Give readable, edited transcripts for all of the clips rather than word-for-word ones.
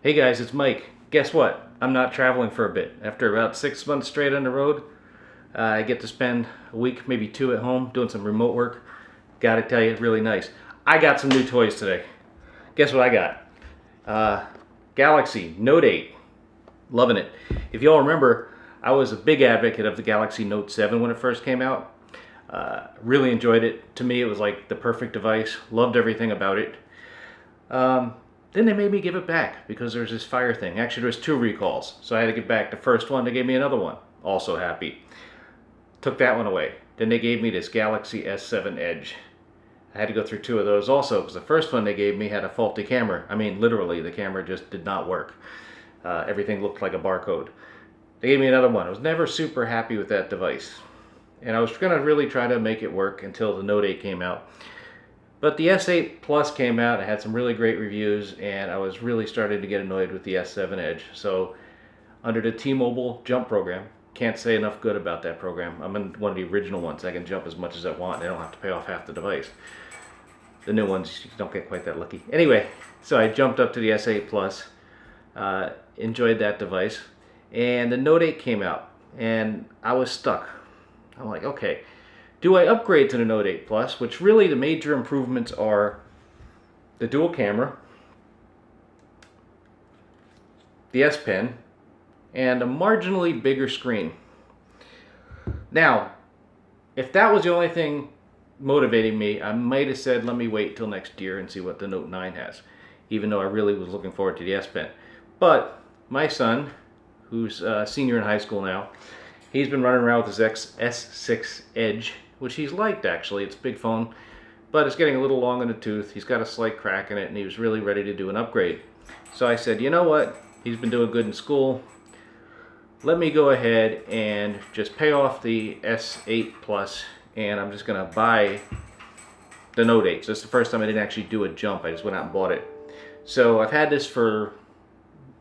Hey guys, it's Mike. Guess what? I'm not traveling for a bit. After about 6 months straight on the road, I get to spend a week, maybe two at home, doing some remote work. Gotta tell you, it's really nice. I got some new toys today. Guess what I got? Galaxy Note 8. Loving it. If y'all remember, I was a big advocate of the Galaxy Note 7 when it first came out. Really enjoyed it. To me, it was like the perfect device. Loved everything about it. Then they made me give it back because there's this fire thing. Actually, there was 2 recalls, so I had to give back the first one. They gave me another one. Also happy. Took that one away. Then they gave me this Galaxy S7 Edge. I had to go through 2 of those also because the first one they gave me had a faulty camera. I mean, literally, the camera just did not work. Everything looked like a barcode. They gave me another one. I was never super happy with that device. And I was going to really try to make it work until the Note 8 came out. But the S8 Plus came out. It had some really great reviews, and I was really starting to get annoyed with the S7 Edge. So under the T-Mobile Jump program, can't say enough good about that program. I'm in one of the original ones. I can jump as much as I want. I don't have to pay off half the device. The new ones, you don't get quite that lucky. Anyway, so I jumped up to the S8 Plus, enjoyed that device, and the Note 8 came out, and I was stuck. I'm like, okay, do I upgrade to the Note 8 Plus, which really the major improvements are the dual camera, the S Pen, and a marginally bigger screen. Now, if that was the only thing motivating me, I might have said let me wait till next year and see what the Note 9 has, even though I really was looking forward to the S Pen. But my son, who's a senior in high school now, he's been running around with his S6 Edge, which he's liked actually. It's a big phone, but it's getting a little long in the tooth. He's got a slight crack in it, and he was really ready to do an upgrade. So I said, you know what? He's been doing good in school. Let me go ahead and just pay off the S8 Plus, and I'm just going to buy the Note 8. So this is the first time I didn't actually do a jump. I just went out and bought it. So I've had this for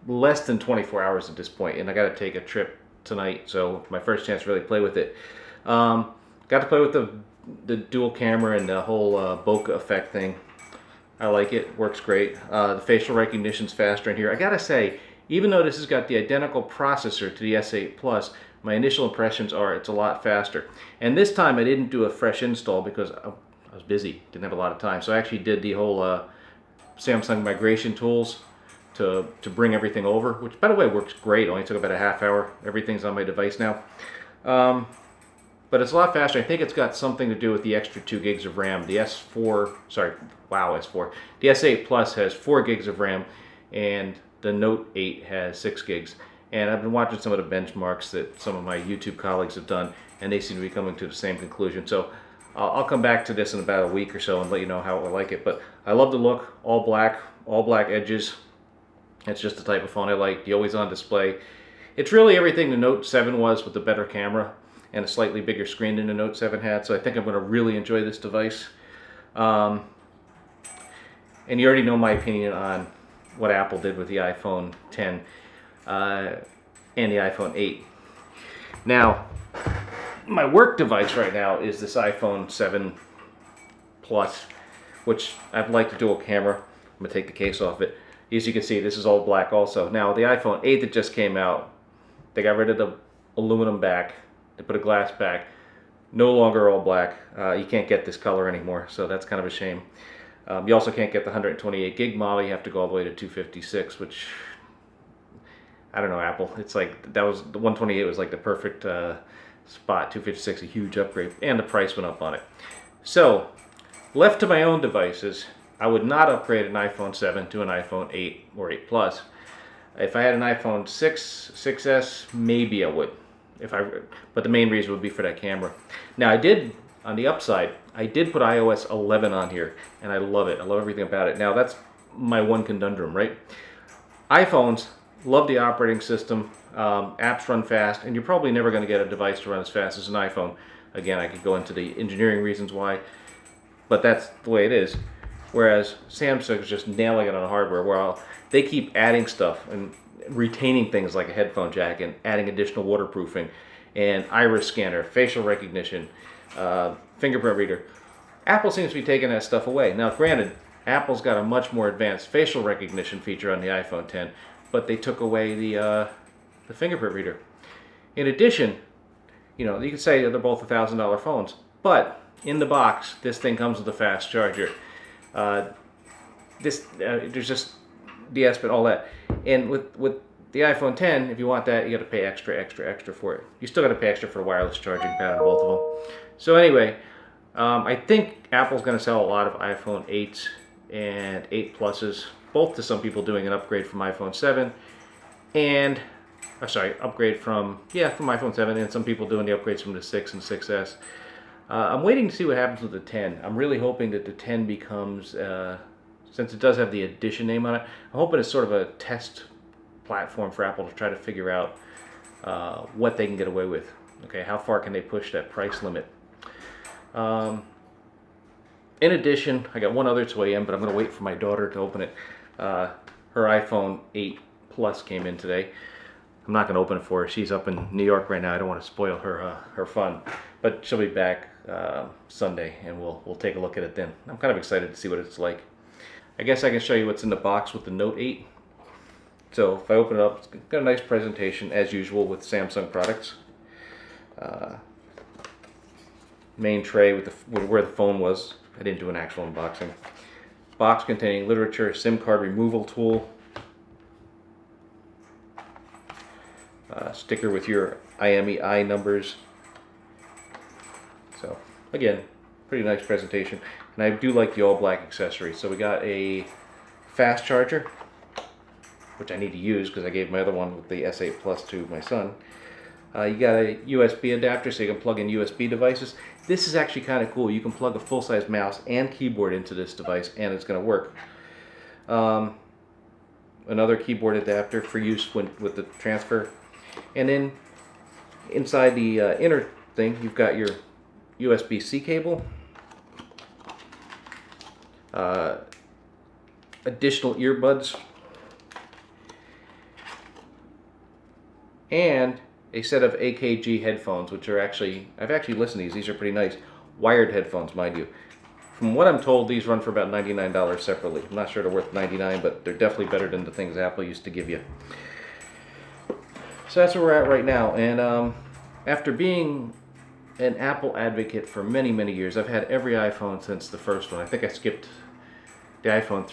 less than 24 hours at this point, and I got to take a trip tonight, so my first chance to really play with it. Got to play with the dual camera and the whole bokeh effect thing. I like it. Works great. The facial recognition's faster in here. I gotta say, even though this has got the identical processor to the S8 Plus, my initial impressions are it's a lot faster. And this time I didn't do a fresh install because I was busy, didn't have a lot of time. So I actually did the whole Samsung migration tools to bring everything over, which by the way works great. Only took about a half hour. Everything's on my device now. But it's a lot faster. I think it's got something to do with the extra 2 gigs of RAM. The S4, sorry, wow, S4. The S8 Plus has 4 gigs of RAM, and the Note 8 has 6 gigs. And I've been watching some of the benchmarks that some of my YouTube colleagues have done, and they seem to be coming to the same conclusion. So I'll come back to this in about a week or so and let you know how I like it. But I love the look, all black edges. It's just the type of phone I like. The always on display. It's really everything the Note 7 was with a better camera and a slightly bigger screen than the Note 7 had. So I think I'm going to really enjoy this device. And you already know my opinion on what Apple did with the iPhone 10 and the iPhone 8. Now, my work device right now is this iPhone 7 Plus, which I've liked the dual camera. I'm going to take the case off it. As you can see, this is all black also. Now, the iPhone 8 that just came out, they got rid of the aluminum back. They put a glass back. No longer all black. You can't get this color anymore, so that's kind of a shame. You also can't get the 128 gig model. You have to go all the way to 256, which, I don't know, Apple. It's like, that was, the 128 was like the perfect spot. 256, a huge upgrade, and the price went up on it. So, left to my own devices, I would not upgrade an iPhone 7 to an iPhone 8 or 8 Plus. If I had an iPhone 6, 6S, maybe I would. But the main reason would be for that camera. Now I did, on the upside, I did put iOS 11 on here, and I love it. I love everything about it. Now that's my one conundrum, right? iPhones, love the operating system, apps run fast, and you're probably never going to get a device to run as fast as an iPhone. Again, I could go into the engineering reasons why, but that's the way it is. Whereas Samsung is just nailing it on hardware, while they keep adding stuff and retaining things like a headphone jack and adding additional waterproofing and iris scanner, facial recognition, fingerprint reader. Apple seems to be taking that stuff away. Now, granted, Apple's got a much more advanced facial recognition feature on the iPhone 10, but they took away the fingerprint reader. In addition, you know, you could say they're both $1,000 phones, but in the box, this thing comes with a fast charger. There's just the S Pen, all that, and with the iPhone 10, if you want that, you got to pay extra for it. You still got to pay extra for a wireless charging pad on both of them. So anyway, I think Apple's going to sell a lot of iPhone 8s and 8 Pluses, both to some people doing an upgrade from iPhone 7, and upgrade from iPhone 7, and some people doing the upgrades from the 6 and 6S. I'm waiting to see what happens with the 10. I'm really hoping that the 10 becomes, since it does have the Edition name on it, I'm hoping it's sort of a test platform for Apple to try to figure out what they can get away with. Okay, how far can they push that price limit? In addition, I got one other toy in, but I'm going to wait for my daughter to open it. Her iPhone 8 Plus came in today. I'm not going to open it for her. She's up in New York right now. I don't want to spoil her fun, but she'll be back Sunday, and we'll take a look at it then. I'm kind of excited to see what it's like. I guess I can show you what's in the box with the Note 8. So if I open it up, it's got a nice presentation as usual with Samsung products. Main tray with where the phone was. I didn't do an actual unboxing. Box containing literature, SIM card removal tool, sticker with your IMEI numbers. So again, pretty nice presentation, and I do like the all black accessory. So we got a fast charger, which I need to use because I gave my other one with the S8 Plus to my son. You got a USB adapter so you can plug in USB devices. This is actually kind of cool. You can plug a full-size mouse and keyboard into this device and it's going to work. Another keyboard adapter for use with the transfer. And then inside the inner thing, you've got your USB-C cable, additional earbuds, and a set of AKG headphones, which are I've actually listened to these. These are pretty nice. Wired headphones, mind you. From what I'm told, these run for about $99 separately. I'm not sure they're worth $99, but they're definitely better than the things Apple used to give you. So that's where we're at right now. And after being an Apple advocate for many, many years, I've had every iPhone since the first one. I think I skipped the iPhone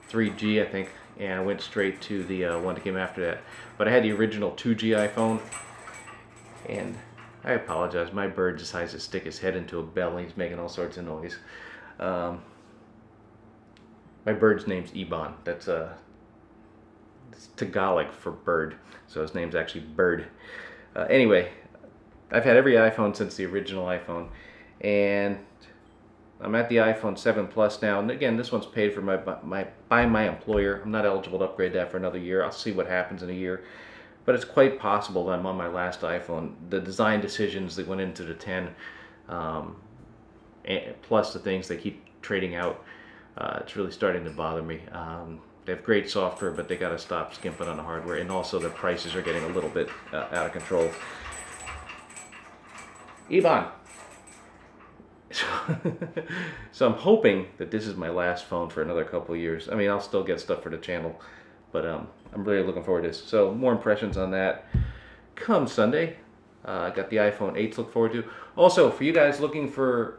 3G, I think, and I went straight to the one that came after that. But I had the original 2G iPhone. And I apologize, my bird decides to stick his head into a bell and he's making all sorts of noise. My bird's name's Iban. That's it's Tagalog for bird, so his name's actually Bird. Anyway, I've had every iPhone since the original iPhone, and I'm at the iPhone 7 Plus now. And again, this one's paid for by my employer. I'm not eligible to upgrade that for another year. I'll see what happens in a year. But it's quite possible that I'm on my last iPhone. The design decisions that went into the 10, plus the things they keep trading out, it's really starting to bother me. They have great software, but they got to stop skimping on the hardware. And also the prices are getting a little bit out of control. Ivan! So I'm hoping that this is my last phone for another couple of years. I mean, I'll still get stuff for the channel, but I'm really looking forward to this. So more impressions on that come Sunday. I got the iPhone 8 to look forward to. Also, for you guys looking for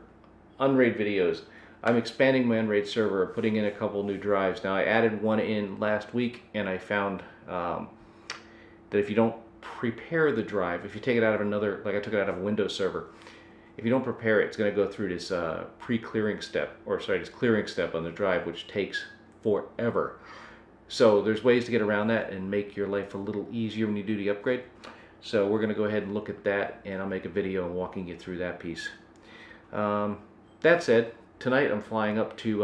Unraid videos, I'm expanding my Unraid server, putting in a couple new drives. Now, I added one in last week, and I found that if you don't prepare the drive, if you take it out of another, like I took it out of a Windows server, if you don't prepare it, it's going to go through this pre-clearing step, this clearing step on the drive, which takes forever. So there's ways to get around that and make your life a little easier when you do the upgrade. So we're going to go ahead and look at that, and I'll make a video walking you through that piece. That said, tonight I'm flying up to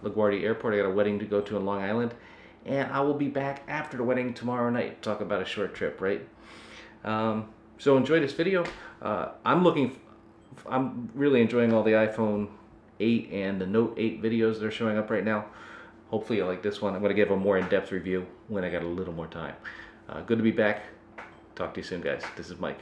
LaGuardia Airport. I got a wedding to go to in Long Island, and I will be back after the wedding tomorrow night. Talk about a short trip, right? So enjoy this video. I'm really enjoying all the iPhone 8 and the Note 8 videos that are showing up right now. Hopefully you like this one. I'm going to give a more in-depth review when I got a little more time. Good to be back. Talk to you soon, guys. This is Mike.